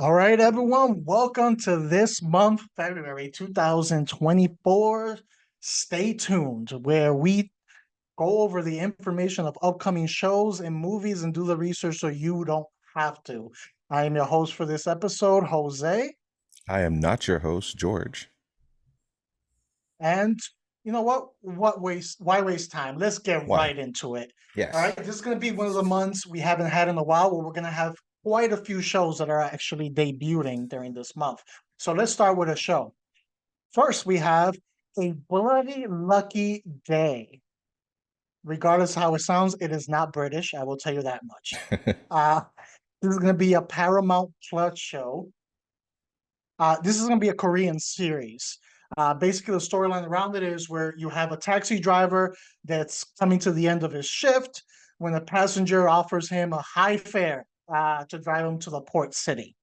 All right, everyone, welcome to this month, February 2024. Stay tuned, where we go over the information of upcoming shows and movies and do the research so you don't have to. I am your host for this episode, Jose. I am not your host, George. And you know what? Why waste time? Let's get Why? right into it. All Yes. right, this is going to be one of the months we haven't had in a while where we're going to have quite a few shows that are actually debuting during this month. So let's start with a show. First, we have A Bloody Lucky Day. Regardless of how it sounds, it is not British. I will tell you that much. Uh, this is going to be a Paramount Plus show. This is going to be a Korean series. Basically, the storyline around it is where you have a taxi driver that's coming to the end of his shift when a passenger offers him a high fare to drive him to the port city.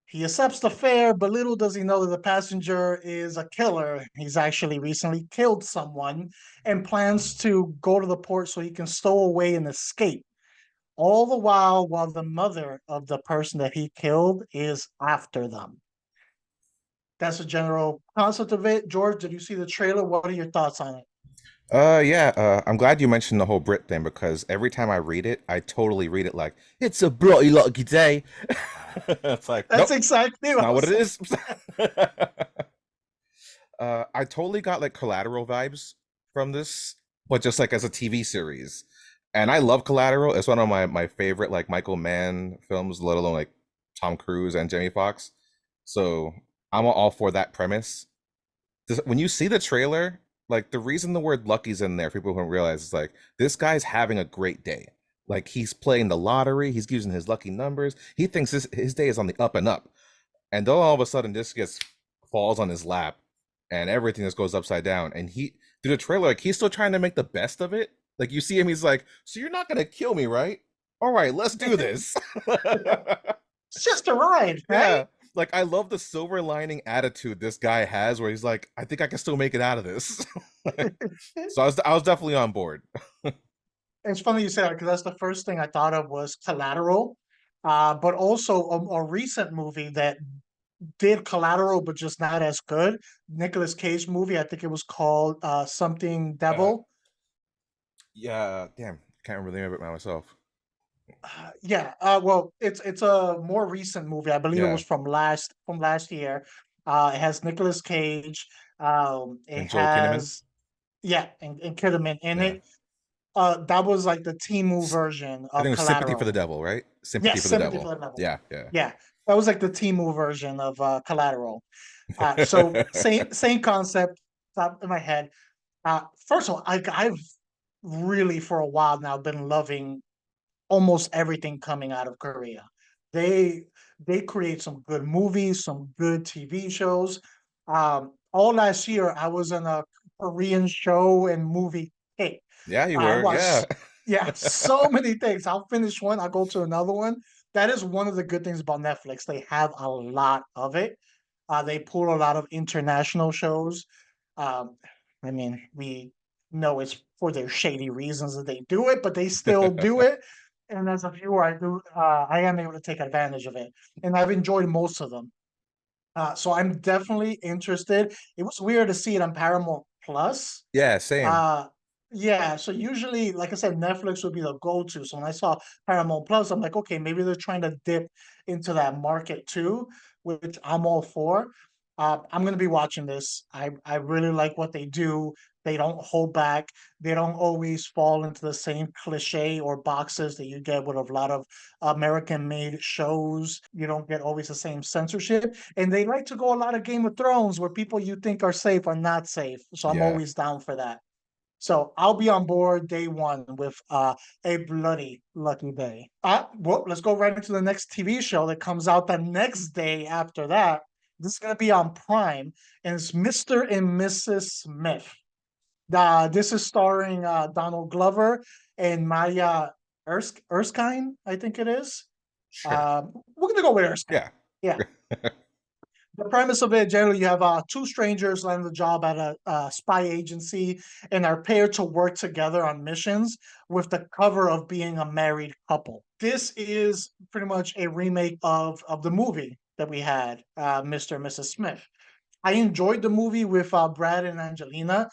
He accepts the fare, but little does he know that the passenger is a killer. He's actually recently killed someone and plans to go to the port so he can stow away and escape. All the while the mother of the person that he killed is after them. That's the general concept of it. George, did you see the trailer? What are your thoughts on it? Yeah, I'm glad you mentioned the whole Brit thing because every time I read it, I totally read it like, it's a bloody lucky day. It's like, That's nope, exactly it's what I not what was it saying. is. I totally got like Collateral vibes from this, but just like as a TV series. And I love Collateral. It's one of my favorite like Michael Mann films, let alone like Tom Cruise and Jamie Foxx. So I'm all for that premise. When you see the trailer, like the reason the word lucky's in there, people don't realize is like this guy's having a great day. Like he's playing the lottery, he's using his lucky numbers. He thinks his day is on the up and up. And then all of a sudden this gets falls on his lap and everything just goes upside down. And he through the trailer, like he's still trying to make the best of it. Like you see him, he's like, so you're not gonna kill me, right? All right, let's do this. It's just a ride, right? Yeah, like I love the silver lining attitude this guy has, where he's like, I think I can still make it out of this. So I was definitely on board. It's funny you say that because that's the first thing I thought of was Collateral, but also a recent movie that did Collateral, but just not as good. Nicolas Cage movie. I think it was called something Uh, Devil. yeah, damn, can't remember the name of it myself. Yeah. Well, it's a more recent movie. I believe it Yeah, was from last year. It has Nicolas Cage. It and Joel Kinnaman. has yeah, and Kidman in Yeah, it. That was like the Timu version I think of it was Sympathy for the Collateral. Devil, right? Sympathy Yes, for the Sympathy Devil. for the Devil. Yeah, yeah. Yeah, that was like the Timu version of Collateral. So same concept, top of my head. First of all, I've really for a while now been loving almost everything coming out of Korea. They they create some good movies, some good TV shows. All last year I was in a Korean show and movie kick. Yeah, you I were. Yeah. watched, yeah, so many things. I'll finish one, I'll go to another one. That is one of the good things about Netflix. They have a lot of it. They pull a lot of international shows. Um, I mean, we know it's for their shady reasons that they do it, but they still do it. And as a viewer, I am able to take advantage of it, and I've enjoyed most of them. So I'm definitely interested. It was weird to see it on Paramount Plus. Yeah, same. uh, yeah, so usually, like I said, Netflix would be the go-to. So when I saw Paramount Plus, I'm like, okay, maybe they're trying to dip into that market too, which I'm all for. I'm gonna be watching this. I really like what they do. They don't hold back. They don't always fall into the same cliche or boxes that you get with a lot of American-made shows. You don't get always the same censorship, and they like to go a lot of Game of Thrones, where people you think are safe are not safe. So I'm Yeah. always down for that. So I'll be on board day one with A Bloody Lucky Day. Well, let's go right into the next TV show that comes out the next day after that. This is going to be on Prime, and it's Mr. and Mrs. Smith. This is starring Donald Glover and Maya Erskine, I think it is. Sure. We're going to go with Erskine. Yeah. Yeah. The premise of it, generally, you have two strangers land the job at a spy agency and are paired to work together on missions with the cover of being a married couple. This is pretty much a remake of the movie that we had, Mr. and Mrs. Smith. I enjoyed the movie with Brad and Angelina,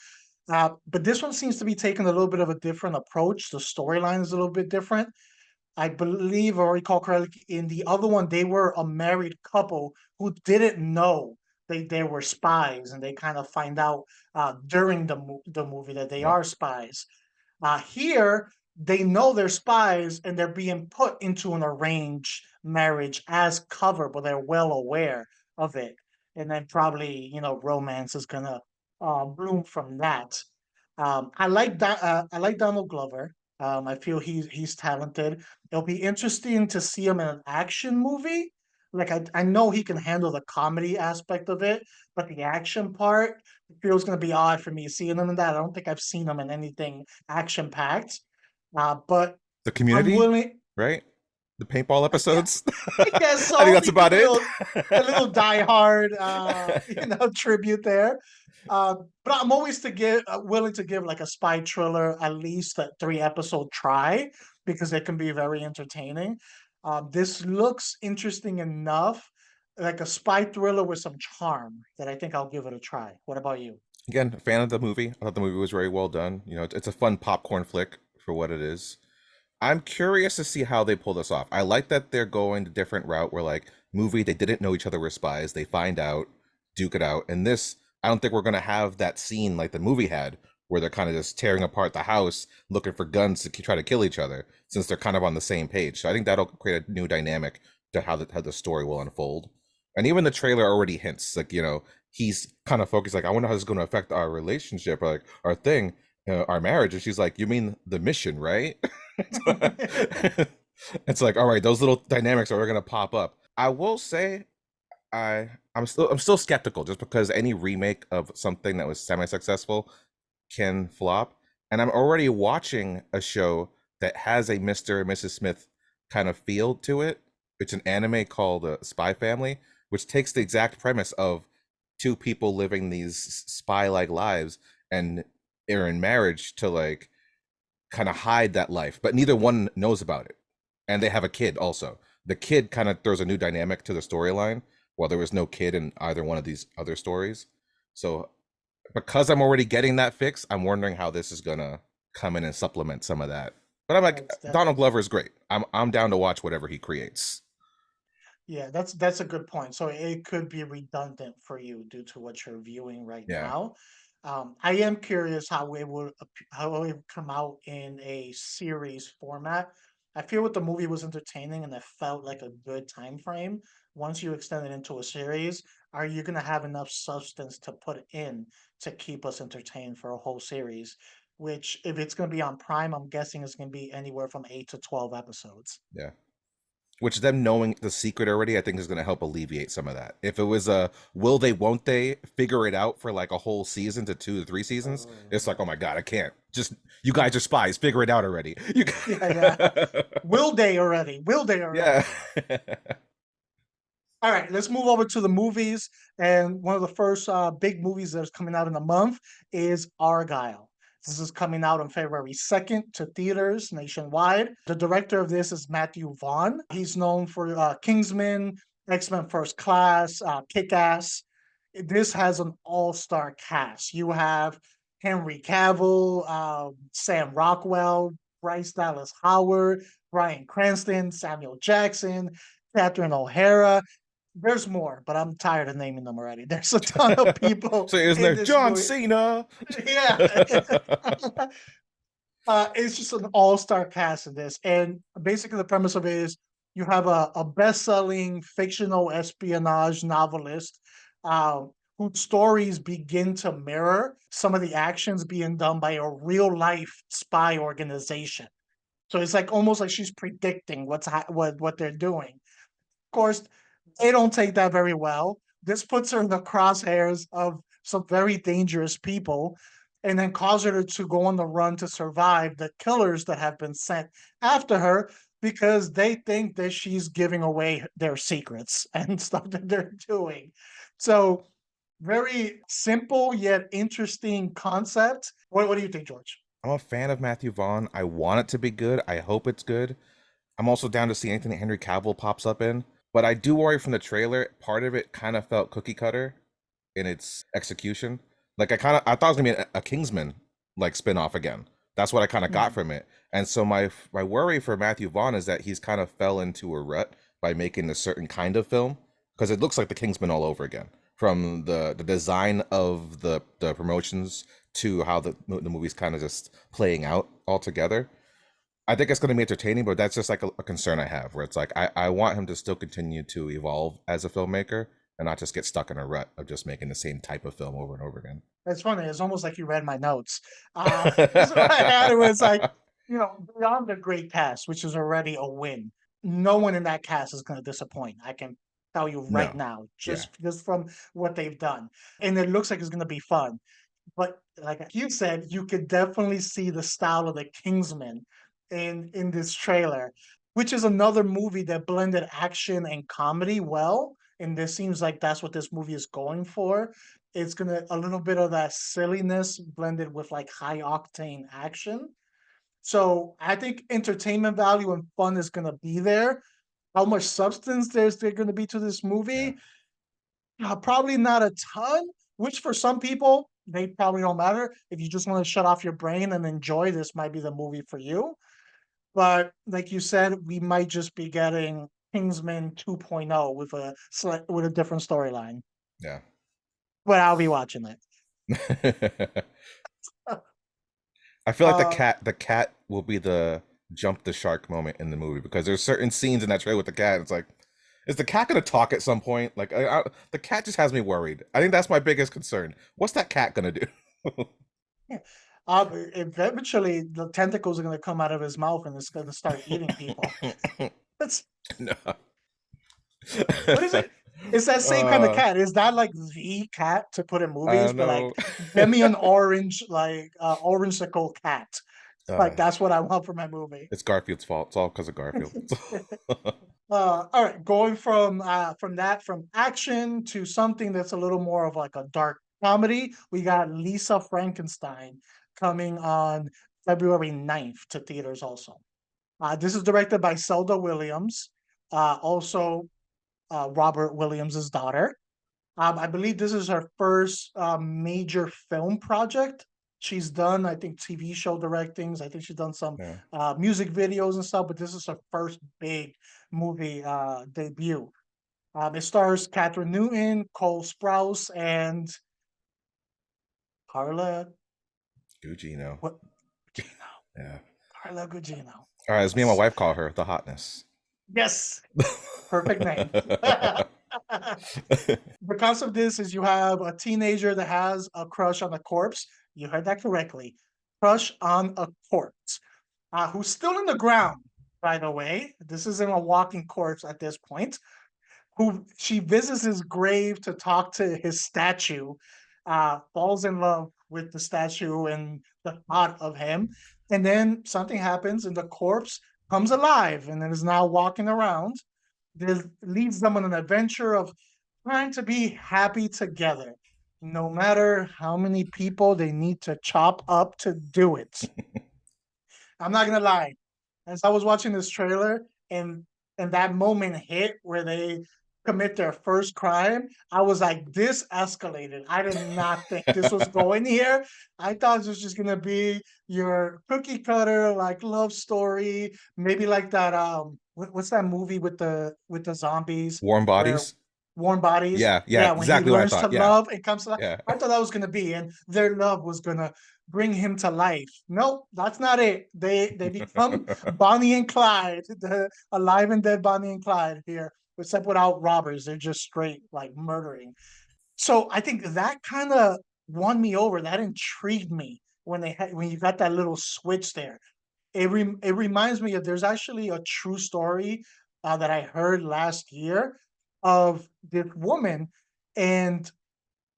but this one seems to be taking a little bit of a different approach. The storyline is a little bit different. I believe, or recall correctly, in the other one, they were a married couple who didn't know they were spies, and they kind of find out during the movie that they Yeah. are spies. Here, they know they're spies, and they're being put into an arranged marriage as cover, but they're well aware of it. And then probably, romance is gonna bloom from that. I like Donald Glover. I feel he's talented. It'll be interesting to see him in an action movie. Like I know he can handle the comedy aspect of it, but the action part feels gonna be odd for me seeing him in that. I don't think I've seen him in anything action packed. But The I'm Community, willing. right? The paintball Yeah, episodes. I guess I think so. that's You could about be it. a little diehard, tribute there. But I'm always willing to give like a spy thriller at least a 3 episode try because it can be very entertaining. This looks interesting enough, like a spy thriller with some charm that I think I'll give it a try. What about you? Again, a fan of the movie. I thought the movie was very well done. It's a fun popcorn flick for what it is. I'm curious to see how they pull this off. I like that they're going the different route where like movie they didn't know each other were spies. They find out, duke it out. And this, I don't think we're gonna have that scene like the movie had, where they're kind of just tearing apart the house, looking for guns to try to kill each other, since they're kind of on the same page. So I think that'll create a new dynamic to how the story will unfold. And even the trailer already hints, like he's kind of focused, like I wonder how this is going to affect our relationship, or like our thing, our marriage. And she's like, "You mean the mission, right?" It's like, all right, those little dynamics are going to pop up. I will say, I'm still skeptical, just because any remake of something that was semi-successful can flop. And I'm already watching a show that has a Mr. and Mrs. Smith kind of feel to it. It's an anime called Spy Family, which takes the exact premise of two people living these spy-like lives and are in marriage to like kind of hide that life, but neither one knows about it. And they have a kid also. The kid kind of throws a new dynamic to the storyline, while there was no kid in either one of these other stories. So because I'm already getting that fix, I'm wondering how this is gonna come in and supplement some of that. But I'm like, That's that. Donald Glover is great. I'm down to watch whatever he creates. Yeah, that's a good point. So it could be redundant for you due to what you're viewing right Yeah. now. I am curious how it would come out in a series format. I feel what the movie was entertaining and it felt like a good time frame. Once you extend it into a series, are you going to have enough substance to put in to keep us entertained for a whole series? Which, if it's going to be on Prime, I'm guessing it's going to be anywhere from 8 to 12 episodes. Yeah. Which them knowing the secret already, I think is going to help alleviate some of that. If it was a will they, won't they figure it out for like a whole season to 2 to 3 seasons, it's like, oh my god, I can't. Just you guys are spies, figure it out already. You, Yeah, yeah. Will they already? Will they already? yeah. All right, let's move over to the movies. And one of the first big movies that's coming out in a month is Argylle. This is coming out on February 2nd to theaters nationwide. The director of this is Matthew Vaughn. He's known for Kingsman, X-Men First Class, Kick-Ass. This has an all-star cast. You have Henry Cavill, Sam Rockwell, Bryce Dallas Howard, Bryan Cranston, Samuel Jackson, Catherine O'Hara. There's more, but I'm tired of naming them already. There's a ton of people So isn't in there this John movie. Cena? Yeah. It's just an all-star cast in this. And basically the premise of it is you have a best-selling fictional espionage novelist whose stories begin to mirror some of the actions being done by a real-life spy organization. So it's like almost like she's predicting what they're doing. Of course, they don't take that very well. This puts her in the crosshairs of some very dangerous people and then causes her to go on the run to survive the killers that have been sent after her. because they think that she's giving away their secrets and stuff that they're doing. So very simple yet interesting concept. What do you think, George? I'm a fan of Matthew Vaughn. I want it to be good. I hope it's good. I'm also down to see anything that Henry Cavill pops up in. But I do worry from the trailer, part of it kind of felt cookie cutter in its execution. Like I thought it was gonna be a Kingsman like spin-off again. That's what I kind of got Mhm. from it. And so my worry for Matthew Vaughn is that he's kind of fell into a rut by making a certain kind of film because it looks like the Kingsman all over again. From the design of the promotions to how the movie's kind of just playing out altogether. I think it's going to be entertaining, but that's just like a concern I have, where it's like I want him to still continue to evolve as a filmmaker and not just get stuck in a rut of just making the same type of film over and over again. It's funny. It's almost like you read my notes. So I had it was like, beyond the great cast, which is already a win. No one in that cast is going to disappoint. I can tell you right No, now, yeah, just from what they've done, and it looks like it's going to be fun. But like you said, you could definitely see the style of the Kingsman in this trailer, which is another movie that blended action and comedy well. And this seems like that's what this movie is going for. It's gonna a little bit of that silliness blended with like high octane action. So I think entertainment value and fun is gonna be there. How much substance there gonna be to this yeah. movie? Probably not a ton, which for some people, they probably don't matter. If you just want to shut off your brain and enjoy, this might be the movie for you. But like you said, we might just be getting Kingsman 2.0 with with a different storyline. Yeah. But I'll be watching it. I feel like Uh, the cat will be the jump the shark moment in the movie because there's certain scenes in that trailer with the cat. It's like, is the cat gonna talk at some point? Like, the cat just has me worried. I think that's my biggest concern. What's that cat gonna do? yeah. Eventually, the tentacles are going to come out of his mouth and it's going to start eating people. That's No. what is it? It's that same kind of uh, cat. Is that like the cat to put in I movies? don't But like, know. get me an orange, like orange sickle cat. uh, Like that's what I want for my movie. it's Garfield's fault. It's all because of Garfield. All right, going from action to something that's a little more of like a dark comedy. We got Lisa Frankenstein coming on February 9th to theaters also. This is directed by Zelda Williams, also Robert Williams's daughter. I believe this is her first major film project. She's done, I think, TV show directings. I think she's done some Yeah. music videos and stuff, but this is her first big movie debut. It stars Catherine Newton, Cole Sprouse, and Carla. Gugino. What? Gugino. Yeah. Carla Gugino. All right, as me and my Yes. wife call her, the hotness. Yes. Perfect name. The concept of this is you have a teenager that has a crush on a corpse. You heard that correctly. Crush on a corpse. Who's still in the ground, by the way. This isn't a walking corpse at this point. Who she visits his grave to talk to his statue, falls in love with the statue and the thought of him. And then something happens and the corpse comes alive and is now walking around. This leads them on an adventure of trying to be happy together, no matter how many people they need to chop up to do it. I'm not gonna lie. As I was watching this trailer and that moment hit where they commit their first crime, I was like, this escalated. I did not think this was going here. I thought this was just gonna be your cookie cutter like love story, maybe like that what's that movie with the zombies Warm where bodies. Warm Bodies. Yeah, yeah, Yeah, when he exactly what I learns to thought. Yeah, love and comes to life. yeah. I thought that was gonna be, and their love was gonna bring him to life. Nope, that's not it. They become Bonnie and Clyde, the alive and dead Bonnie and Clyde here, except without robbers. They're just straight like murdering. So I think that kind of won me over. That intrigued me when you got that little switch there. It reminds me of there's actually a true story that I heard last year of this woman, and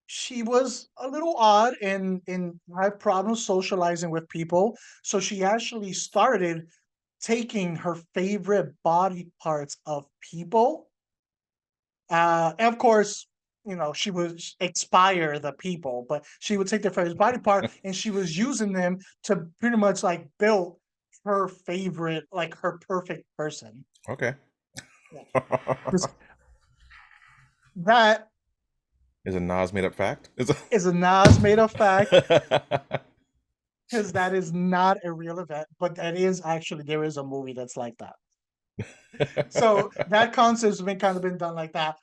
she was a little odd and had problems socializing with people. So she actually started taking her favorite body parts of people. And of course, she would expire the people, but she would take their favorite body part and she was using them to pretty much like build her favorite, like her perfect person. Okay. Yeah. This, that Is a Nas made up fact? is a Nas made up fact because that is not a real event, but that is actually, there is a movie that's like that. So that concept's been kind of been done like that.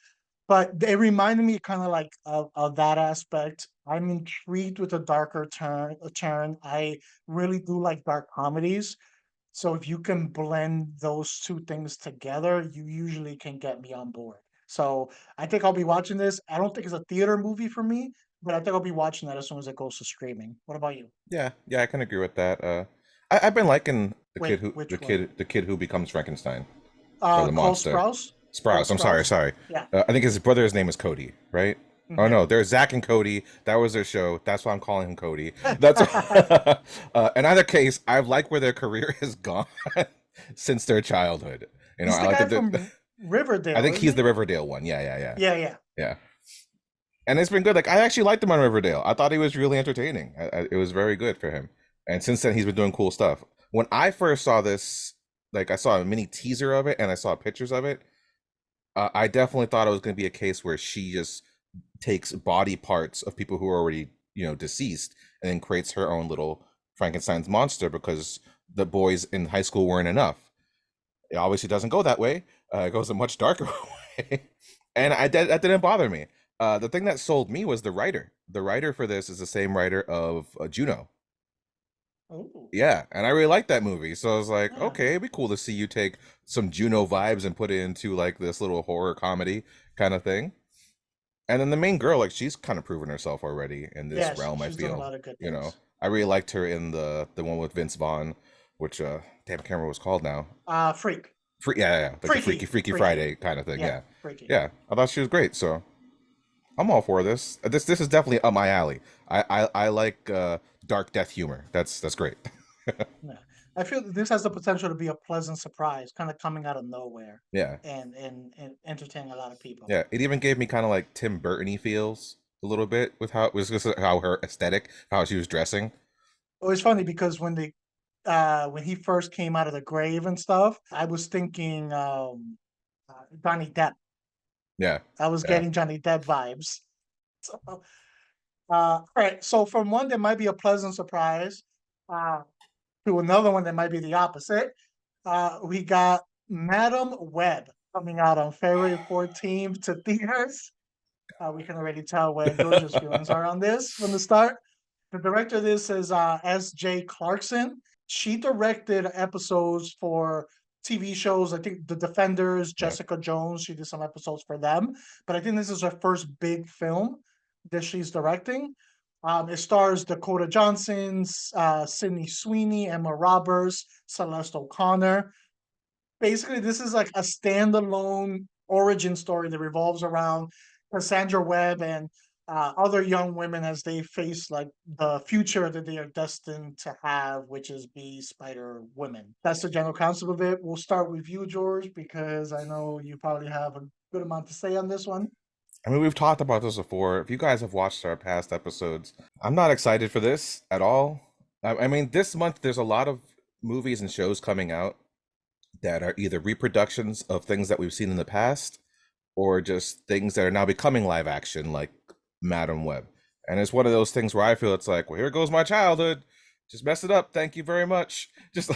But it reminded me kind of like of that aspect. I'm intrigued with a darker turn. I really do like dark comedies. So if you can blend those two things together, you usually can get me on board. So I think I'll be watching this. I don't think it's a theater movie for me, but I think I'll be watching that as soon as it goes to streaming. What about you? Yeah, yeah, I can agree with that. I've been liking Wait, which one? the kid who becomes Frankenstein or the Cole monster. Sprouse? Cole Sprouse. I'm sorry, Sprouse? sorry. Yeah. I think his brother's name is Cody, right? Oh Mhm. no, there's Zach and Cody. That was their show. That's why I'm calling him Cody. That's in either case, I've liked where their career has gone since their childhood. You know, He's I the like guy that. from I Riverdale, think isn't he's he? the Riverdale one. Yeah, yeah, yeah, Yeah, yeah. yeah. And it's been good. Like I actually liked him on Riverdale. I thought he was really entertaining. It was very good for him. And since then, he's been doing cool stuff. When I first saw this, like I saw a mini teaser of it and I saw pictures of it. I definitely thought it was going to be a case where she just takes body parts of people who are already, deceased, and then creates her own little Frankenstein's monster because the boys in high school weren't enough. It obviously doesn't go that way. It goes a much darker way, and that didn't bother me. The thing that sold me was the writer. The writer for this is the same writer of Juno. Oh, Yeah, and I really liked that movie. So I was like, yeah. okay, it'd be cool to see you take some Juno vibes and put it into like this little horror comedy kind of thing. And then the main girl, like she's kind of proven herself already in this Yes, realm, I she's done a feel. lot of good You know, things. I really liked her in the one with Vince Vaughn, which damn, I can't remember what it's called now. Freak. Yeah, yeah, like the Freaky. Freaky Freaky. Friday kind of thing. Yeah, Yeah, freaky. yeah. I thought she was great, so I'm all for this. This is definitely up my alley. I like dark death humor. That's great. Yeah. I feel that this has the potential to be a pleasant surprise, kind of coming out of nowhere Yeah, and entertaining a lot of people. yeah. It even gave me kind of like Tim Burton-y feels a little bit with how it was just how her aesthetic, how she was dressing. It was funny because when he first came out of the grave and stuff, I was thinking Johnny Depp. Yeah, I was yeah. getting Johnny Depp vibes. So, all right. So from one that might be a pleasant surprise, uh, to another one that might be the opposite. We got Madam Web coming out on February 14th to theaters. We can already tell where George's feelings are on this from the start. The director of this is S.J. Clarkson. She directed episodes for TV shows. I think The Defenders, Yeah. Jessica Jones. She did some episodes for them. But I think this is her first big film that she's directing. It stars Dakota Johnson, Sydney Sweeney, Emma Roberts, Celeste O'Connor. Basically, this is like a standalone origin story that revolves around Cassandra Webb and other young women as they face like the future that they are destined to have, which is be spider women. That's the general concept of it. We'll start with you, George, because I know you probably have a good amount to say on this one. I mean, we've talked about this before. If you guys have watched our past episodes, I'm not excited for this at all. I mean, this month there's a lot of movies and shows coming out that are either reproductions of things that we've seen in the past or just things that are now becoming live action, like Madam Web. And it's one of those things where I feel it's like, well, here goes my childhood. Just mess it up. Thank you very much. Just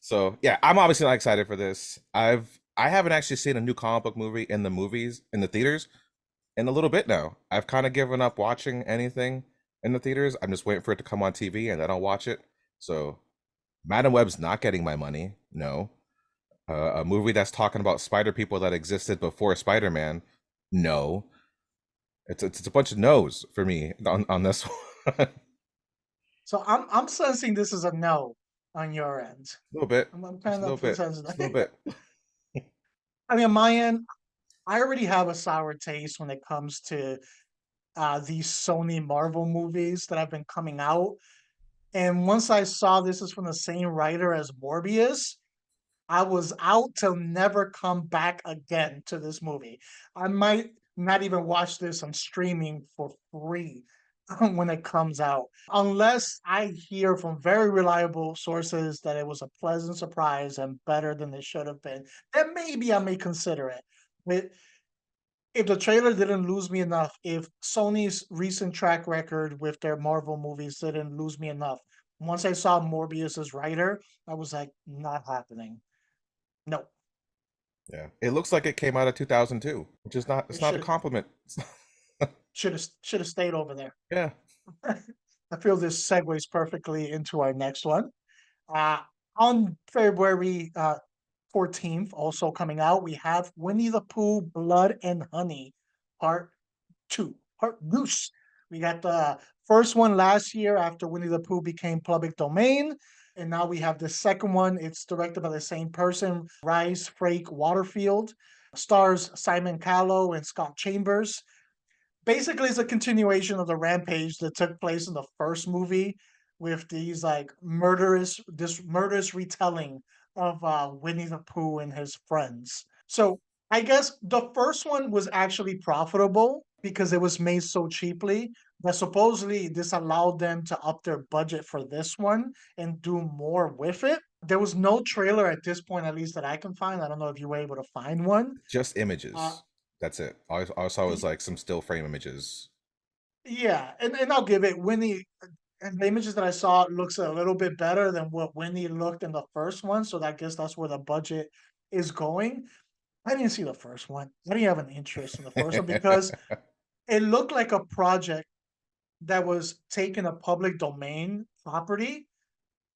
so yeah, I'm obviously not excited for this. I haven't actually seen a new comic book movie in the theaters in a little bit now. I've kind of given up watching anything in the theaters. I'm just waiting for it to come on TV and then I'll watch it. So Madam Web's not getting my money. No. A movie that's talking about spider people that existed before Spider-Man. No. It's a bunch of no's for me on this one. A So I'm sensing this is a no on your end. little bit. I'm Just kind a little of bit. sensing Just a little that. bit. I mean, on my end, I already have a sour taste when it comes to these Sony Marvel movies that have been coming out. And once I saw this is from the same writer as Morbius, I was out to never come back again to this movie. I might not even watch this on streaming for free when it comes out, unless I hear from very reliable sources that it was a pleasant surprise and better than it should have been. Then maybe I may consider it. But if the trailer didn't lose me enough, if Sony's recent track record with their Marvel movies didn't lose me enough, once I saw Morbius's writer, I was like, not happening. No, Yeah, it looks like it came out of 2002, which is not. it It's not a should compliment. have stayed over there. Yeah. I feel this segues perfectly into our next one. Uh, on February 14th, also coming out, we have Winnie the Pooh, Blood and Honey, Part 2, Part Goose. We got the first one last year after Winnie the Pooh became public domain. And now we have the second one. It's directed by the same person, Rice Frake Waterfield. Stars Simon Callow and Scott Chambers. Basically, it's a continuation of the rampage that took place in the first movie with these like murderous retelling of Winnie the Pooh and his friends. So I guess the first one was actually profitable because it was made so cheaply that supposedly this allowed them to up their budget for this one and do more with it. There was no trailer at this point, at least that I can find. I don't know if you were able to find one. Just Uh, images. That's it. All I saw was like some still frame images. Yeah, and I'll give it Winnie and the images that I saw looks a little bit better than what Winnie looked in the first one, so I guess that's where the budget is going. I didn't see the first one. I didn't have an interest in the first one because it looked like a project that was taking a public domain property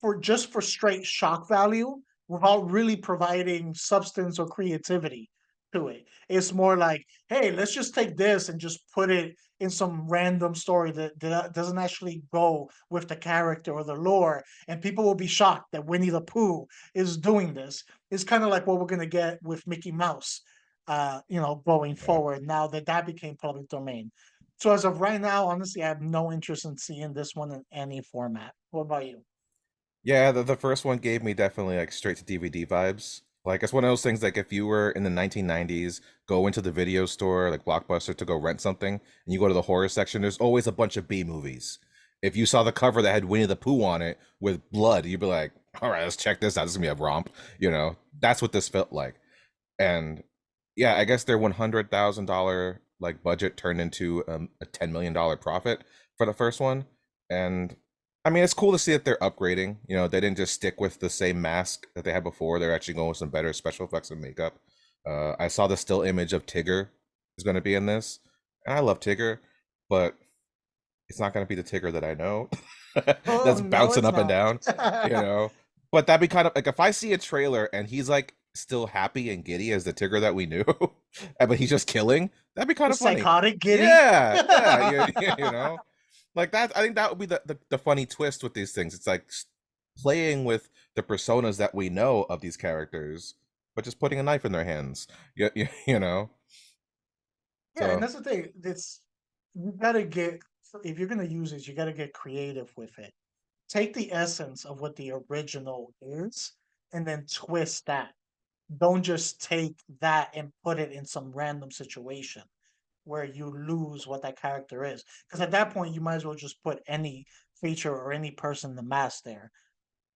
for straight shock value without really providing substance or creativity to it. It's more like, hey, let's just take this and just put it in some random story that doesn't actually go with the character or the lore, and people will be shocked that Winnie the Pooh is doing this. It's kind of like what we're gonna get with Mickey Mouse, going Yeah. forward now that that became public domain. So as of right now, honestly, I have no interest in seeing this one in any format. What about you? Yeah, the first one gave me definitely like straight to DVD vibes. Like it's one of those things like if you were in the 1990s, go into the video store like Blockbuster to go rent something, and you go to the horror section, there's always a bunch of B movies. If you saw the cover that had Winnie the Pooh on it with blood, you'd be like, "All right, let's check this out. This is gonna be a romp." That's what this felt like. And yeah, I guess their $100,000 like budget turned into a $10 million profit for the first one. And I mean, it's cool to see that they're upgrading. They didn't just stick with the same mask that they had before. They're actually going with some better special effects and makeup. I saw the still image of Tigger is going to be in this, and I love Tigger, but it's not going to be the Tigger that I know Oh, that's no, bouncing it's up and not. down. you know. But that'd be kind of like if I see a trailer and he's like still happy and giddy as the Tigger that we knew, but he's just killing. That'd be kind The of funny. psychotic giddy. Yeah, yeah, like that. I think that would be the funny twist with these things. It's like playing with the personas that we know of these characters, but just putting a knife in their hands. You know. Yeah, and So that's the thing. It's you gotta get if you're gonna use it, you gotta get creative with it. Take the essence of what the original is and then twist that. Don't just take that and put it in some random situation where you lose what that character is. Because at that point, you might as well just put any feature or any person in the mask there.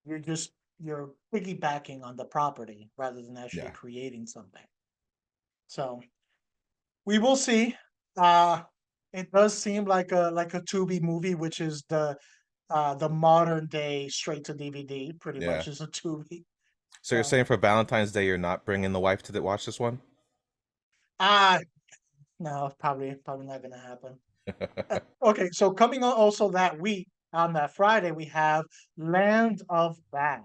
You're just you're piggybacking on the property rather than actually yeah, creating something. So we will see. Uh it does seem like a Tubi movie, which is the modern day straight to DVD, pretty yeah. much is a Tubi. So you're So saying for Valentine's Day you're not bringing the wife to watch this one? ah no, probably not gonna happen. Okay, so coming on also that week on that Friday we have Land of Bag.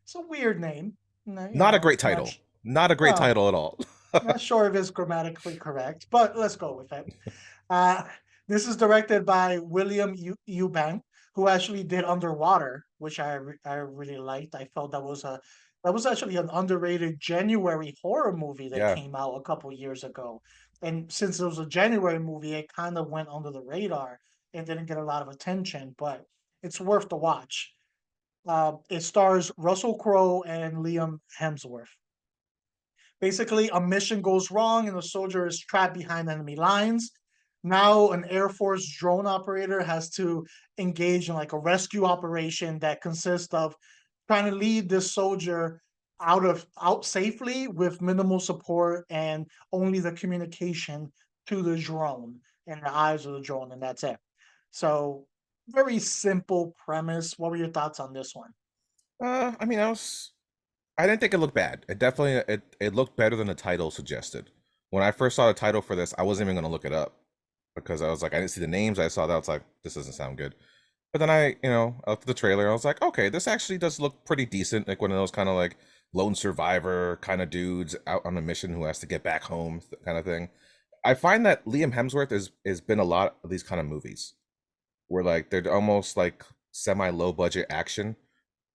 It's a weird name. No, Not a great not title. Not a great well, title at all. not sure if it's grammatically correct, but let's go with it. Uh, this is directed by William Eubank, who actually did Underwater, which I really liked. I felt that was actually an underrated January horror movie that Yeah, came out a couple years ago. And since it was a January movie, it kind of went under the radar and didn't get a lot of attention, but it's worth the watch. It stars Russell Crowe and Liam Hemsworth. Basically, a mission goes wrong and the soldier is trapped behind enemy lines. Now, an Air Force drone operator has to engage in like a rescue operation that consists of trying to lead this soldier out safely with minimal support and only the communication to the drone and the eyes of the drone, and that's it. So, very simple premise. What were your thoughts on this one? I mean, I didn't think it looked bad. It definitely it looked better than the title suggested. When I first saw the title for this, I wasn't even gonna look it up because I was like, I didn't see the names. I saw that, I was like, this doesn't sound good. But then I looked at the trailer. I was like, okay, this actually does look pretty decent. Like one of those kind of like lone survivor kind of dudes out on a mission who has to get back home kind of thing. I find that Liam Hemsworth has been a lot of these kind of movies where like they're almost like semi low budget action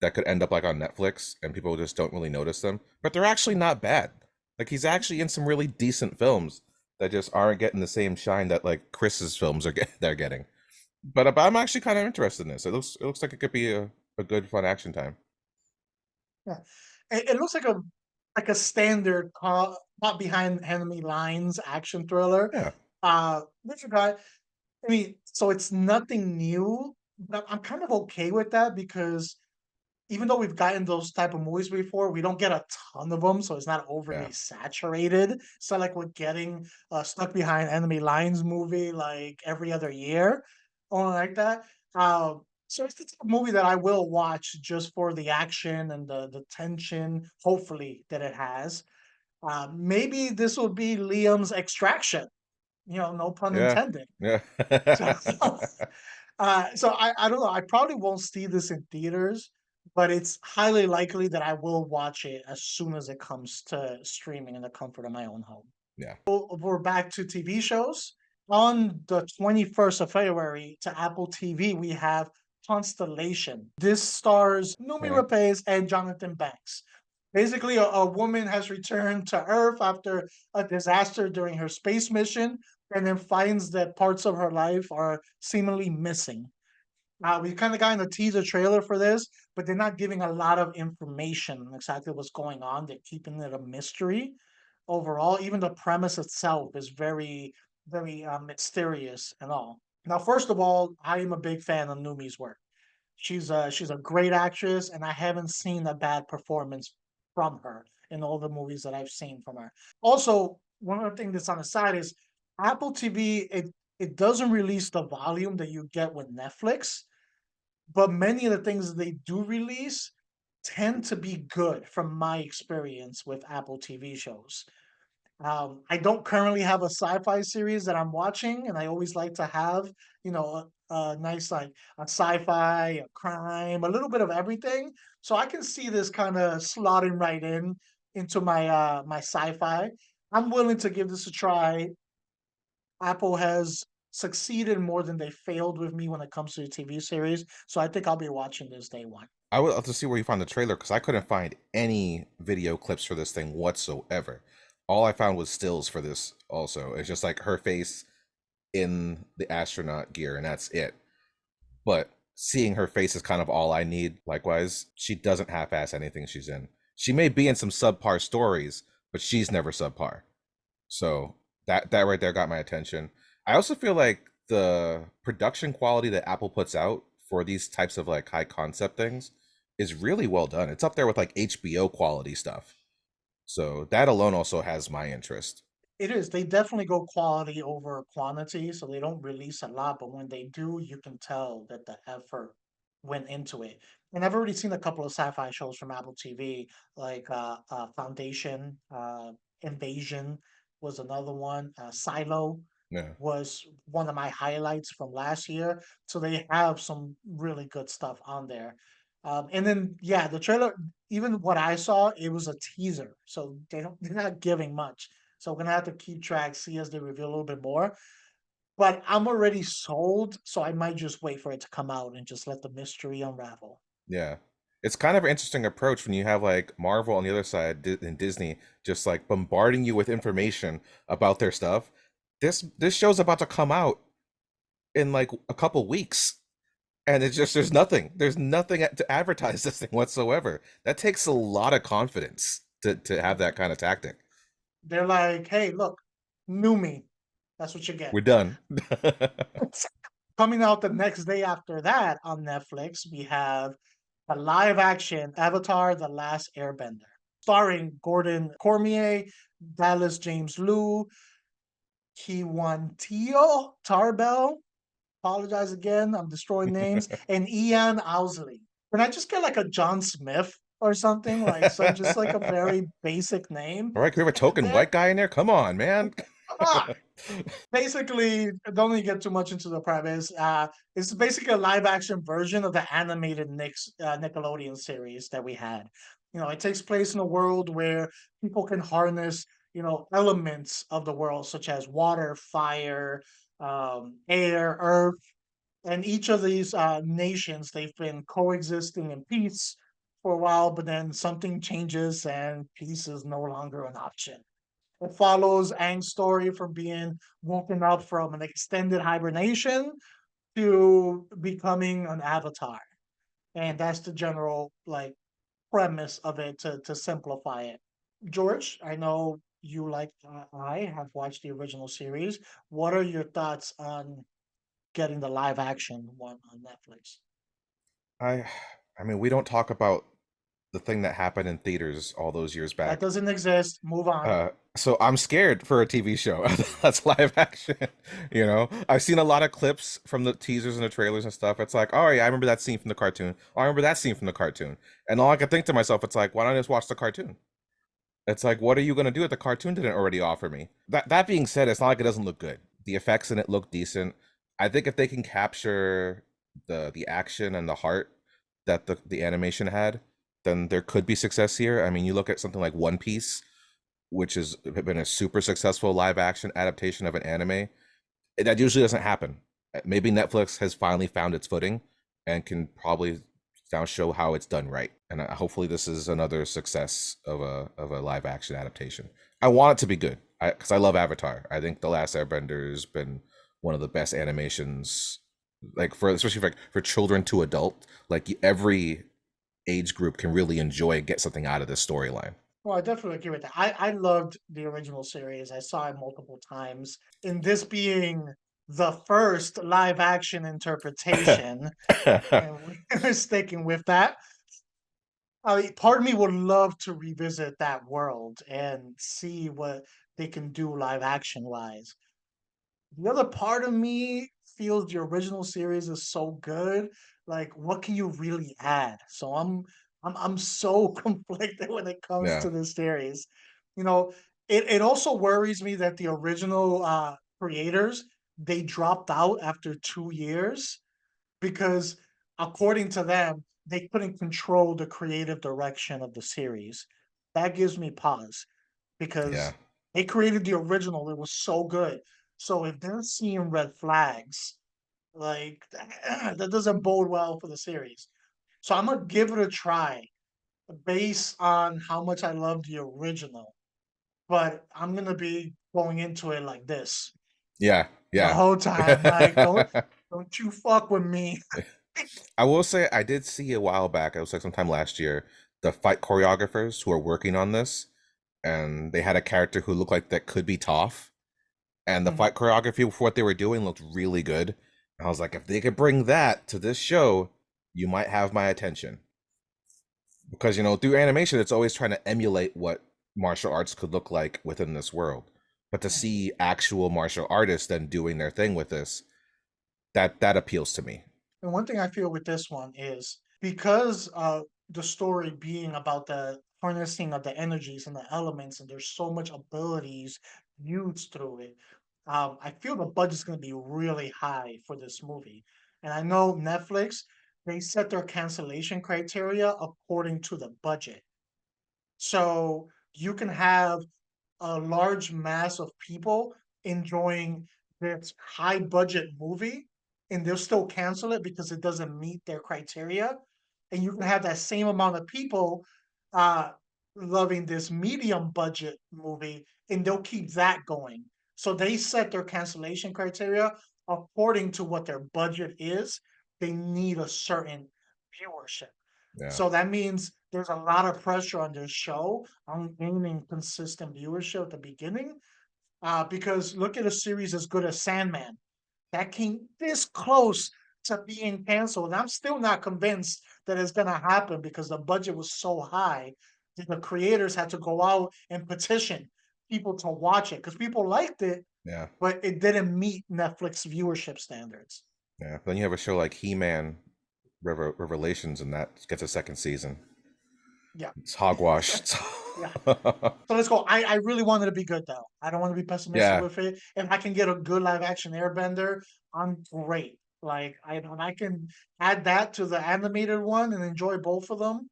that could end up like on Netflix and people just don't really notice them, but they're actually not bad. Like he's actually in some really decent films that just aren't getting the same shine that like Chris's films they're getting. But I'm actually kind of interested in this. It looks like it could be a good fun action time. Yeah. It looks like a standard caught behind enemy lines action thriller. Yeah, Which guy, I mean, so it's nothing new, but I'm kind of okay with that because even though we've gotten those type of movies before, we don't get a ton of them, so it's not yeah, overly saturated. So like we're getting a Stuck Behind Enemy Lines movie like every other year, or like that. So it's the type of movie that I will watch just for the action and the tension, hopefully that it has. Maybe this will be Liam's Extraction. No pun yeah, intended. yeah. So, I don't know. I probably won't see this in theaters, but it's highly likely that I will watch it as soon as it comes to streaming in the comfort of my own home. Yeah. We're back to TV shows. On the 21st of February to Apple TV, we have Constellation. This stars Numi Yeah. Rapace and Jonathan Banks. Basically, a woman has returned to Earth after a disaster during her space mission and then finds that parts of her life are seemingly missing. We kind of got in a teaser trailer for this, but they're not giving a lot of information on exactly what's going on. They're keeping it a mystery overall. Even the premise itself is very, very mysterious and all. Now, first of all, I am a big fan of Numi's work. She's a great actress, and I haven't seen a bad performance from her in all the movies that I've seen from her. Also, one of the things that's on the side is Apple TV. It doesn't release the volume that you get with Netflix, but many of the things that they do release tend to be good from my experience with Apple TV shows. I don't currently have a sci-fi series that I'm watching, and I always like to have, a nice like a sci-fi, a crime, a little bit of everything. So I can see this kind of slotting right in into my sci-fi. I'm willing to give this a try. Apple has succeeded more than they failed with me when it comes to the TV series, so I think I'll be watching this day one. I would love to see where you found the trailer because I couldn't find any video clips for this thing whatsoever. All I found was stills for this also. It's just like her face in the astronaut gear and that's it. But seeing her face is kind of all I need. Likewise, she doesn't half-ass anything she's in. She may be in some subpar stories, but she's never subpar. So that right there got my attention. I also feel like the production quality that Apple puts out for these types of like high concept things is really well done. It's up there with like HBO quality stuff. So that alone also has my interest. It is. They definitely go quality over quantity, so they don't release a lot, but when they do, you can tell that the effort went into it. And I've already seen a couple of sci-fi shows from Apple TV, like Foundation, Invasion was another one, Silo Yeah. was one of my highlights from last year. So they have some really good stuff on there. And then yeah, the trailer, even what I saw, it was a teaser. So they're not giving much. So we're gonna have to keep track, see as they reveal a little bit more. But I'm already sold, so I might just wait for it to come out and just let the mystery unravel. Yeah. It's kind of an interesting approach when you have like Marvel on the other side and Disney just like bombarding you with information about their stuff. This show's about to come out in like a couple weeks. And it's just there's nothing to advertise this thing whatsoever. That takes a lot of confidence to have that kind of tactic. They're like, hey, look, new me. That's what you get. We're done. Coming out the next day after that on Netflix, we have a live action Avatar: The Last Airbender, starring Gordon Cormier, Dallas James Liu, Kiwantio Tarbell. Apologize again, I'm destroying names, and Ian Owsley. Can I just get like a John Smith or something? Like some just like a very basic name. All right, can we have a And token then white guy in there? Come on, man. come on. Basically, don't need to get too much into the premise. It's basically a live action version of the animated Nickelodeon series that we had. It takes place in a world where people can harness, elements of the world such as water, fire, air, earth, and each of these nations they've been coexisting in peace for a while, but then something changes and peace is no longer an option. It follows Aang's story from being woken up from an extended hibernation to becoming an avatar. And that's the general like premise of it to simplify it. George, I know you like I have watched the original series. What are your thoughts on getting the live action one on Netflix? I I mean, we don't talk about the thing that happened in theaters all those years That back. doesn't exist. Move on. So I'm scared for a TV show that's live action. I've seen a lot of clips from the teasers and the trailers and stuff. It's like, oh yeah, I remember that scene from the cartoon. Oh, I remember that scene from the cartoon. And all I can think to myself, it's like, why don't I just watch the cartoon? It's like, what are you gonna do if the cartoon didn't already offer me? That being said, it's not like it doesn't look good. The effects in it look decent. I think if they can capture the action and the heart that the animation had, then there could be success here. I mean, you look at something like One Piece, which has been a super successful live action adaptation of an anime. That usually doesn't happen. Maybe Netflix has finally found its footing and can probably now show how it's done right. And hopefully, this is another success of a live action adaptation. I want it to be good because I love Avatar. I think The Last Airbender has been one of the best animations, like for especially for children to adult. Like every age group can really enjoy and get something out of this storyline. Well, I definitely agree with that. I loved the original series. I saw it multiple times. In this being the first live action interpretation, and we're sticking with that. Part of me would love to revisit that world and see what they can do live action wise. The other part of me feels the original series is so good. Like, what can you really add? So I'm so conflicted when it comes Yeah, to this series. You know, it also worries me that the original creators they dropped out after 2 years because according to them, they couldn't control the creative direction of the series. That gives me pause yeah, because they created the original. It was so good. So if they're seeing red flags, like that doesn't bode well for the series. So I'm gonna give it a try based on how much I love the original. But I'm gonna be going into it like this yeah, the yeah. whole time. Like, don't you fuck with me. I will say I did see a while back, it was like sometime last year, the fight choreographers who are working on this, and they had a character who looked like that could be Toph, and the fight choreography for what they were doing looked really good. And I was like, if they could bring that to this show, you might have my attention. Because through animation, it's always trying to emulate what martial arts could look like within this world. But to see actual martial artists then doing their thing with this, that appeals to me. And one thing I feel with this one is because the story being about the harnessing of the energies and the elements, and there's so much abilities used through it. I feel the budget's going to be really high for this movie. And I know Netflix, they set their cancellation criteria according to the budget. So you can have a large mass of people enjoying this high budget movie and they'll still cancel it because it doesn't meet their criteria. And you can have that same amount of people uh, loving this medium budget movie and they'll keep that going. So they set their cancellation criteria according to what their budget is. they need a certain viewership. Yeah. So that means there's a lot of pressure on this show on gaining consistent viewership at the beginning. Because look at a series as good as Sandman that came this close to being canceled. And I'm still not convinced that it's going to happen because the budget was so high that the creators had to go out and petition people to watch it because people liked it, Yeah. but it didn't meet Netflix viewership standards. Yeah. Then you have a show like He-Man Revelations, and that gets a second season. Yeah. It's hogwash. Yeah. So let's go. I really wanted to be good though. I don't want to be pessimistic Yeah. with it. If I can get a good live action Airbender, I'm great. Like I can add that to the animated one and enjoy both of them,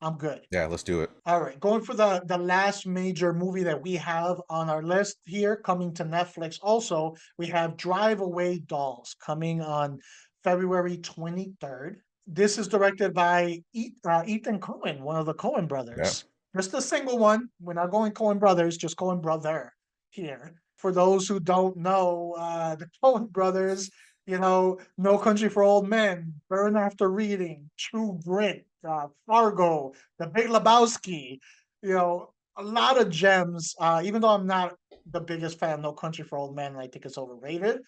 I'm good. Yeah, let's do it. All right, going for the last major movie that we have on our list here, coming to Netflix. Also, we have Drive Away Dolls coming on February 23rd. This is directed by Ethan Coen, one of the Coen Yeah. brothers. Just a single one. We're not going Coen brothers, just Coen brother here. For those who don't know, the Coen brothers, No Country for Old Men, Burn After Reading, True Grit, Fargo, The Big Lebowski, a lot of gems. Even though I'm not the biggest fan of No Country for Old Men, I think it's overrated.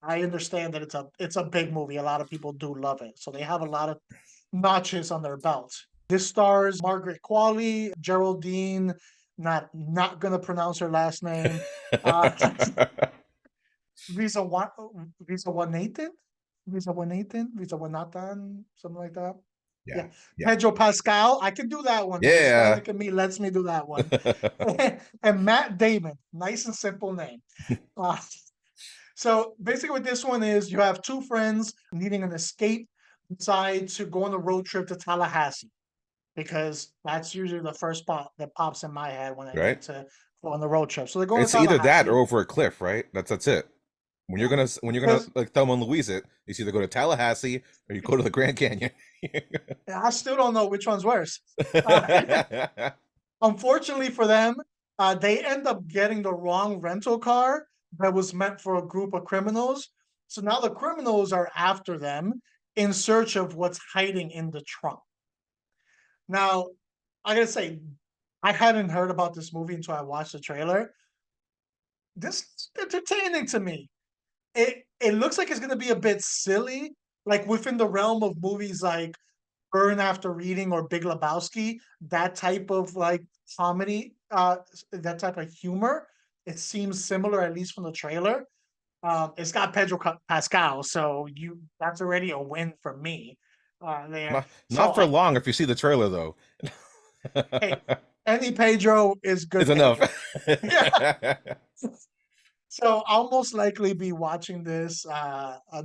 I understand that it's a big movie. A lot of people do love it, so they have a lot of notches on their belt. This stars Margaret Qualley, Geraldine. Not gonna pronounce her last name. Uh, Visa one, Visa one Nathan, Visa one Nathan, Visa one Nathan, something like that. Yeah. Yeah, Yeah. Pedro Pascal. I can do that one. The Yeah. Hispanic in me lets me do that one. And Matt Damon, nice and simple name. Uh, so basically, what this one is, you have two friends needing an escape, decide to go on a road trip to Tallahassee because that's usually the first spot that pops in my head when I Right? need to go on the road trip. So they're going to It's either that Tallahassee. or over a cliff, right? That's it. When you're gonna like Thelma and Louise it, you either go to Tallahassee or you go to the Grand Canyon. I still don't know which one's worse. Unfortunately for them, they end up getting the wrong rental car that was meant for a group of criminals. So now the criminals are after them in search of what's hiding in the trunk. Now, I gotta say, I hadn't heard about this movie until I watched the trailer. This is entertaining to me. It looks like it's gonna be a bit silly, like within the realm of movies like Burn After Reading or Big Lebowski, that type of like comedy, that type of humor. It seems similar, at least from the trailer. It's got Pedro Pascal, so that's already a win for me there. Not So for long if you see the trailer though. hey, any Pedro is good It's enough. Pedro. Yeah. So I'll most likely be watching this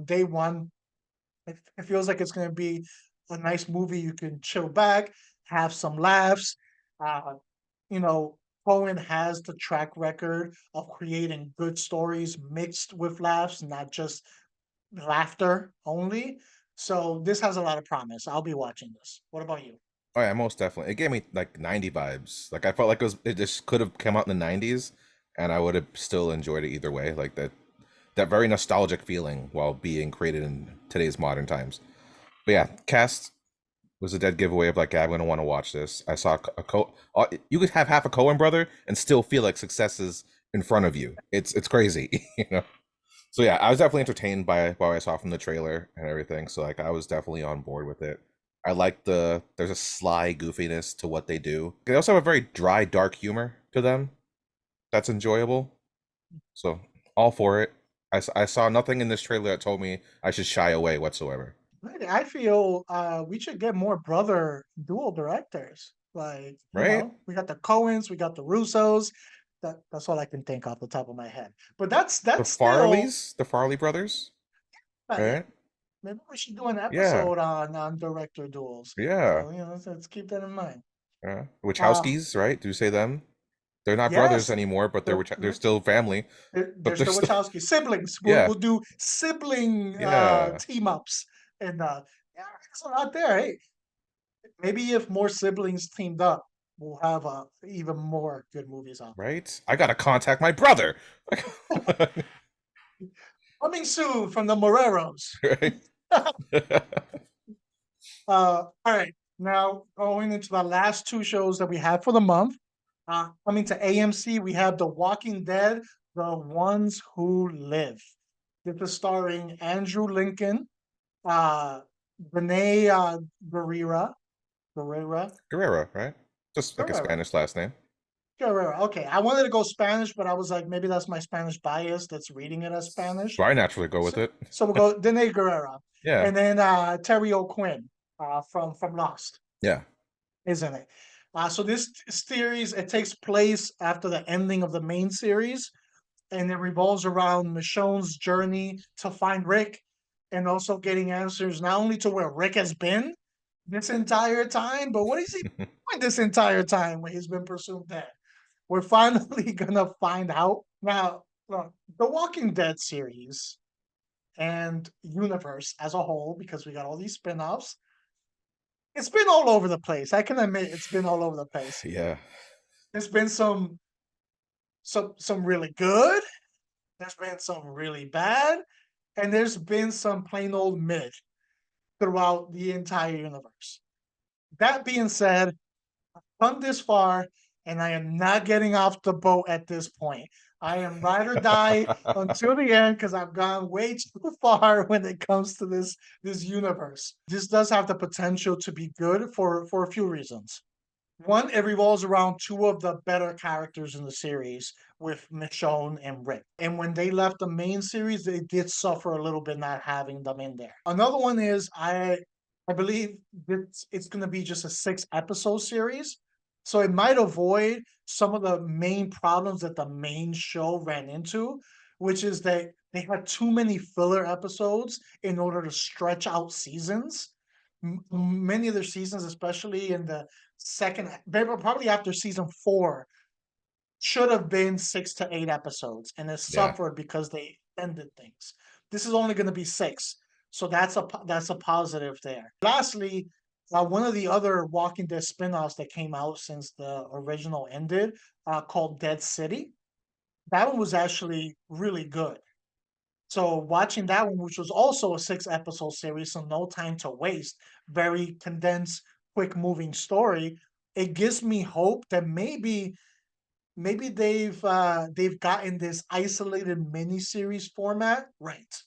day one. It feels like it's going to be a nice movie. You can chill back, have some laughs. Uh, you know, Cohen has the track record of creating good stories mixed with laughs, not just laughter only. So this has a lot of promise. I'll be watching this. What about you? Oh yeah, most definitely. It gave me like 90 vibes. Like I felt like it just could have come out in the 90s and I would have still enjoyed it either way. Like that very nostalgic feeling while being created in today's modern times. But yeah, cast was a dead giveaway of like, yeah, I'm gonna want to watch this. I saw you could have half a Cohen brother and still feel like success is in front of you. It's crazy, you know. So yeah, I was definitely entertained by what I saw from the trailer and everything. So like I was definitely on board with it. I like there's a sly goofiness to what they do. They also have a very dry, dark humor to them that's enjoyable. So all for it. I saw nothing in this trailer that told me I should shy away whatsoever. Really, I feel we should get more brother dual directors. Like, Right? we got the Coens, we got the Russos. That's all I can think off the top of my head. But that's still The Farley brothers, yeah. right? Maybe we should do an Yeah, episode on director duels. yeah, So let's keep that in mind. yeah. Uh Wachowskis, right? Do you say them? They're not brothers yes, anymore, but they're, they're still family. they're But they're still still Wachowski siblings. We'll yeah, we'll do sibling yeah, team ups and yeah, there's a lot there. Hey, maybe if more siblings teamed up, we'll have even more good movies out there. right. I gotta contact my brother. Coming soon from the Marreros. Right? All right. Now going into the last two shows that we have for the month. Coming to AMC, we have The Walking Dead, The Ones Who Live. This is starring Andrew Lincoln, uh, Renee Guerrera, Guerrero, right? Just like a Guerrera, Spanish last name. Guerrera. Okay, I wanted to go Spanish, but I was like, maybe that's my Spanish bias that's reading it as Spanish. So I naturally go with So, it. so we'll go Danae Guerrera, Yeah. and then Terry O'Quinn from Lost, Yeah. isn't it? So this series it takes place after the ending of the main series, and it revolves around Michonne's journey to find Rick, and also getting answers not only to where Rick has been this entire time, but what is he doing this entire time when he's been presumed dead? We're finally gonna find out. Now, look, the Walking Dead series and universe as a whole, because we got all these spin-offs, it's been all over the place. I can admit it's been all over the place. Yeah. There's been some really good, there's been some really bad, and there's been some plain old mid throughout the entire universe. That being said, come this far, and I am not getting off the boat at this point. I am ride or die until the end because I've gone way too far when it comes to this universe. This does have the potential to be good for a few reasons. One, it revolves around two of the better characters in the series with Michonne and Rick. And when they left the main series, they did suffer a little bit not having them in there. Another one is I believe it's going to be just a 6 episode series. So it might avoid some of the main problems that the main show ran into, which is that they had too many filler episodes in order to stretch out seasons. Many of their seasons, especially in the second, probably after season 4, should have been 6 to 8 episodes, and it Yeah. suffered because they ended things. This is only going to be 6, so that's a positive there. Lastly, one of the other Walking Dead spin-offs that came out since the original ended, called Dead City, that one was actually really good. So watching that one, which was also a 6 episode series, so no time to waste, very condensed, quick moving story, it gives me hope that maybe they've gotten this isolated miniseries format right.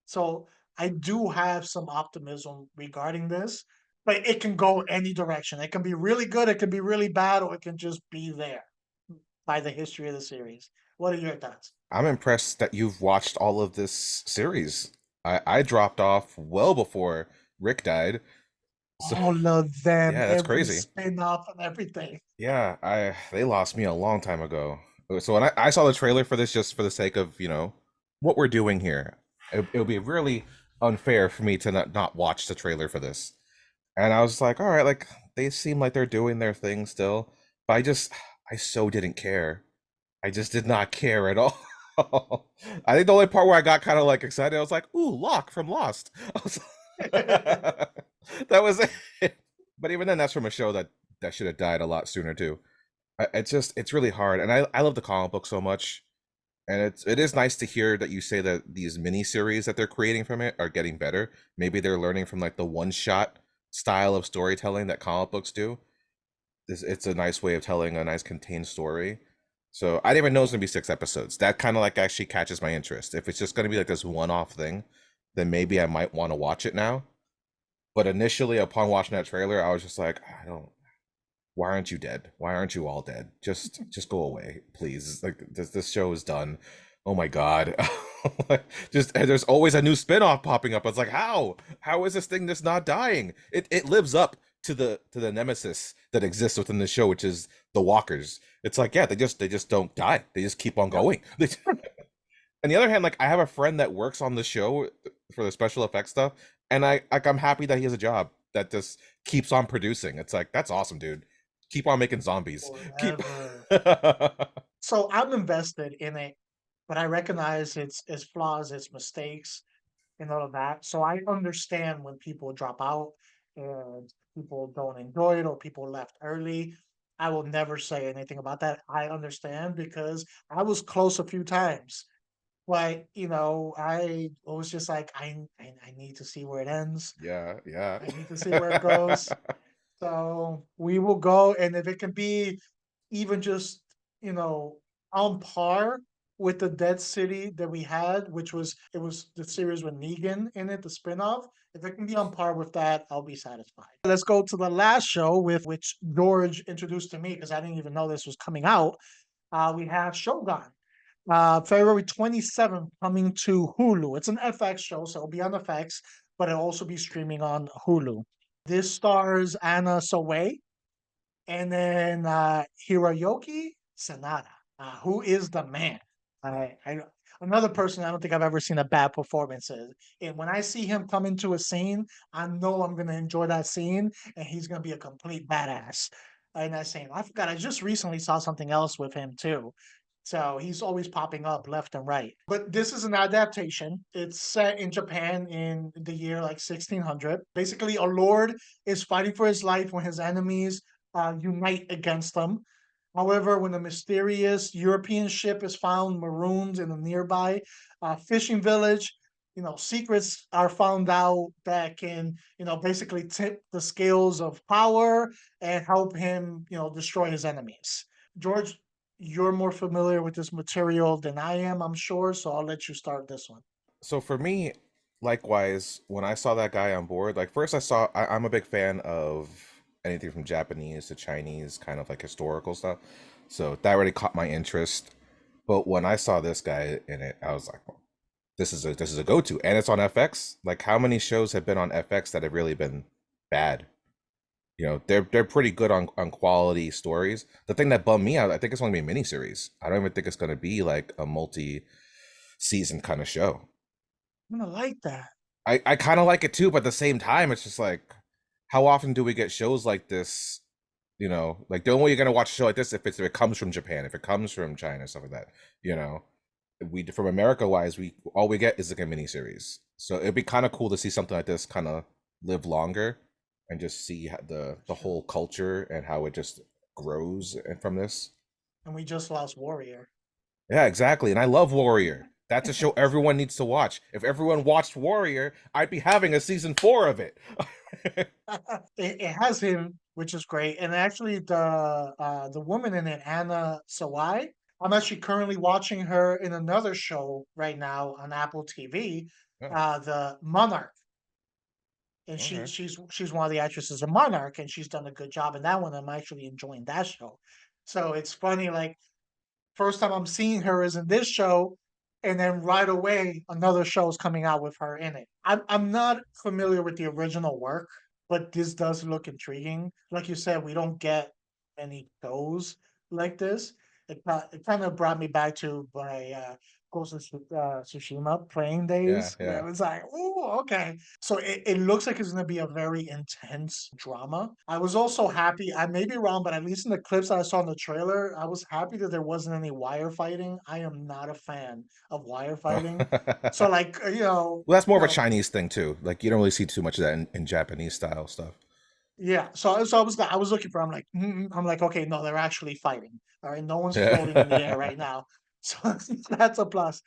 So I do have some optimism regarding this, but it can go any direction. It can be really good, it can be really bad, or it can just be there by the history of the series. What are your thoughts? I'm impressed that you've watched all of this series. I dropped off well before Rick died. So All of them, yeah, that's every crazy. spin-off and everything. Yeah, I they lost me a long time ago. So when I saw the trailer for this just for the sake of, what we're doing here, it would be really unfair for me to not watch the trailer for this. And I was like, all right, like they seem like they're doing their thing still, but I so didn't care. I just did not care at all. I think the only part where I got kind of like excited, I was like, "Ooh, Locke from Lost." I was that was it. But even then, that's from a show that should have died a lot sooner too. It's really hard, and I love the comic book so much, and it is nice to hear that you say that these mini series that they're creating from it are getting better. Maybe they're learning from like the one shot style of storytelling that comic books do. It's a nice way of telling a nice contained story. So I didn't even know it was gonna be 6 episodes. That kind of like actually catches my interest. If it's just gonna be like this one-off thing, then maybe I might want to watch it now. But initially, upon watching that trailer, I was just like, I don't. Why aren't you dead? Why aren't you all dead? Just go away, please. Like this show is done. Oh my god. Just there's always a new spin-off popping up. It's like how is this thing just not dying? It lives up to the nemesis that exists within the show, which is the walkers. It's like, yeah, they just don't die. They just keep on Yep. going. On the other hand, like I have a friend that works on the show for the special effects stuff, and I'm happy that he has a job that just keeps on producing. It's like that's awesome, dude. Keep on making zombies. Keep. Forever. So I'm invested in it, but I recognize its flaws, its mistakes, and all of that. So I understand when people drop out and people don't enjoy it or people left early. I will never say anything about that. I understand because I was close a few times. But I was just like, I need to see where it ends. Yeah, yeah. I need to see where it goes. So we will go, and if it can be even just, you know, on par with the Dead City that we had, which was it was the series with Negan in it, the spinoff. If it can be on par with that, I'll be satisfied. Let's go to the last show with which George introduced to me because I didn't even know this was coming out. We have Shogun. February 27th coming to Hulu. It's an FX show, so it'll be on FX, but it'll also be streaming on Hulu. This stars Anna Soway and then Hiroyuki Sanada, who is the man. I another person I don't think I've ever seen a bad performance in. And when I see him come into a scene, I know I'm gonna enjoy that scene, and he's gonna be a complete badass in that scene. I forgot. I just recently saw something else with him too. So he's always popping up left and right. But this is an adaptation. It's set in Japan in the year like 1600. Basically, a lord is fighting for his life when his enemies unite against them. However, when a mysterious European ship is found marooned in a nearby fishing village, secrets are found out that can, basically tip the scales of power and help him, destroy his enemies. George, you're more familiar with this material than I am, I'm sure, so I'll let you start this one. So for me, likewise, when I saw that guy on board, like first I'm a big fan of anything from Japanese to Chinese, kind of like historical stuff. So that really caught my interest. But when I saw this guy in it, I was like, well, this is a go-to, and it's on FX. Like how many shows have been on FX that have really been bad? They're pretty good on quality stories. The thing that bummed me out, I think it's only be a miniseries. I don't even think it's going to be like a multi-season kind of show. I'm gonna like that. I kind of like it too, but at the same time, it's just like, how often do we get shows like this? Like the only way you're gonna watch a show like this if it comes from Japan, if it comes from China, stuff like that. You know, we from America wise, we all we get is like a mini series. So it'd be kind of cool to see something like this kind of live longer and just see the whole culture and how it just grows from this. And we just lost Warrior. Yeah, exactly. And I love Warrior. That's a show everyone needs to watch. If everyone watched Warrior, I'd be having a season 4 of it. It has him, which is great. And actually, the woman in it, Anna Sawai, I'm actually currently watching her in another show right now on Apple TV, Oh, the Monarch. And okay. she's one of the actresses in Monarch, and she's done a good job in that one. I'm actually enjoying that show. So it's funny, like first time I'm seeing her is in this show, and then right away another show is coming out with her in it. I'm not familiar with the original work, but this does look intriguing. Like you said, we don't get any shows like this. It kind of brought me back to my Ghost of Tsushima playing Yeah, days, where yeah. it was like, oh, okay. So it looks like it's going to be a very intense drama. I was also happy, I may be wrong, but at least in the clips I saw in the trailer, I was happy that there wasn't any wire fighting. I am not a fan of wire fighting. So like, Well, that's more of a Chinese thing too. Like you don't really see too much of that in Japanese style stuff. yeah. So I was looking for. I'm like, okay, no, they're actually fighting. All right, no one's floating in the air Yeah. right now. So that's a plus.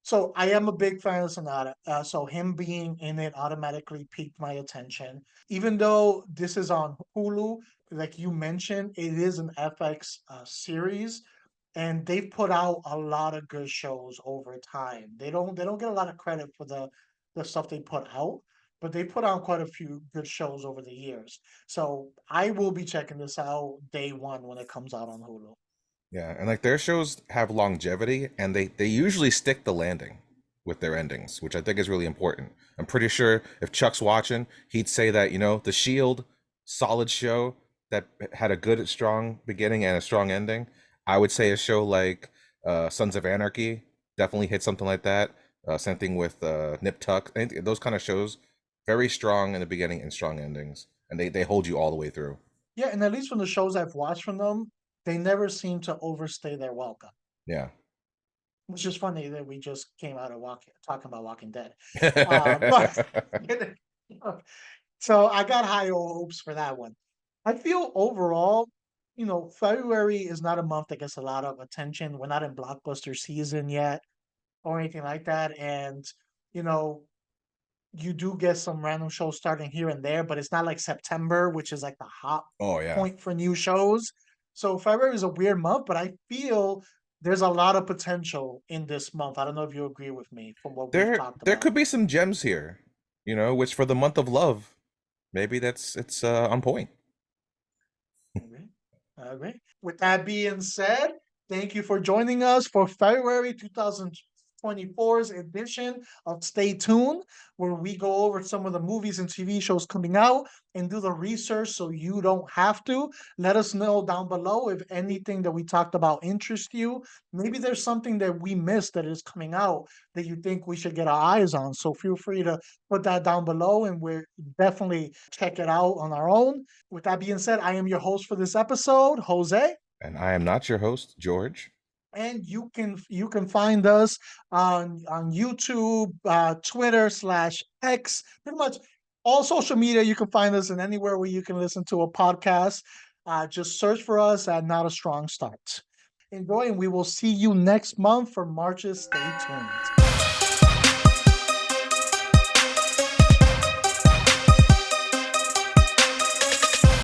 So I am a big fan of Sonata. So him being in it automatically piqued my attention. Even though this is on Hulu, like you mentioned, it is an FX series, and they've put out a lot of good shows over time. They don't get a lot of credit for the stuff they put out, but they put out quite a few good shows over the years. So I will be checking this out day one when it comes out on Hulu. Yeah, and like their shows have longevity and they usually stick the landing with their endings, which I think is really important. I'm pretty sure if Chuck's watching, he'd say that, The Shield, solid show that had a good strong beginning and a strong ending. I would say a show like Sons of Anarchy definitely hit something like that. Same thing with Nip Tuck. Those kind of shows, very strong in the beginning and strong endings, and they hold you all the way through. Yeah, and at least from the shows I've watched from them, they never seem to overstay their welcome. Yeah. Which is funny that we just came out of talking about Walking Dead. But so I got high hopes for that one. I feel overall, February is not a month that gets a lot of attention. We're not in blockbuster season yet. or anything like that. And, you know, you do get some random shows starting here and there, but it's not like September, which is like the hot Oh yeah. point for new shows. So February is a weird month, but I feel there's a lot of potential in this month. I don't know if you agree with me from what we've talked There about. could be some gems here, which for the month of love, maybe it's on point. Okay. All right. With that being said, thank you for joining us for February 2024's edition of Stay Tuned, where we go over some of the movies and TV shows coming out and do the research so you don't have to. Let us know down below if anything that we talked about interests you. Maybe there's something that we missed that is coming out that you think we should get our eyes on. So feel free to put that down below and we're definitely check it out on our own. With that being said, I am your host for this episode, Jose, And I am not your host, George. and you can find us on YouTube, Twitter/X, pretty much all social media. You can find us in anywhere where you can listen to a podcast. Just search for us at Not a Strong Start. Enjoy, and we will see you next month for March's Stay Tuned.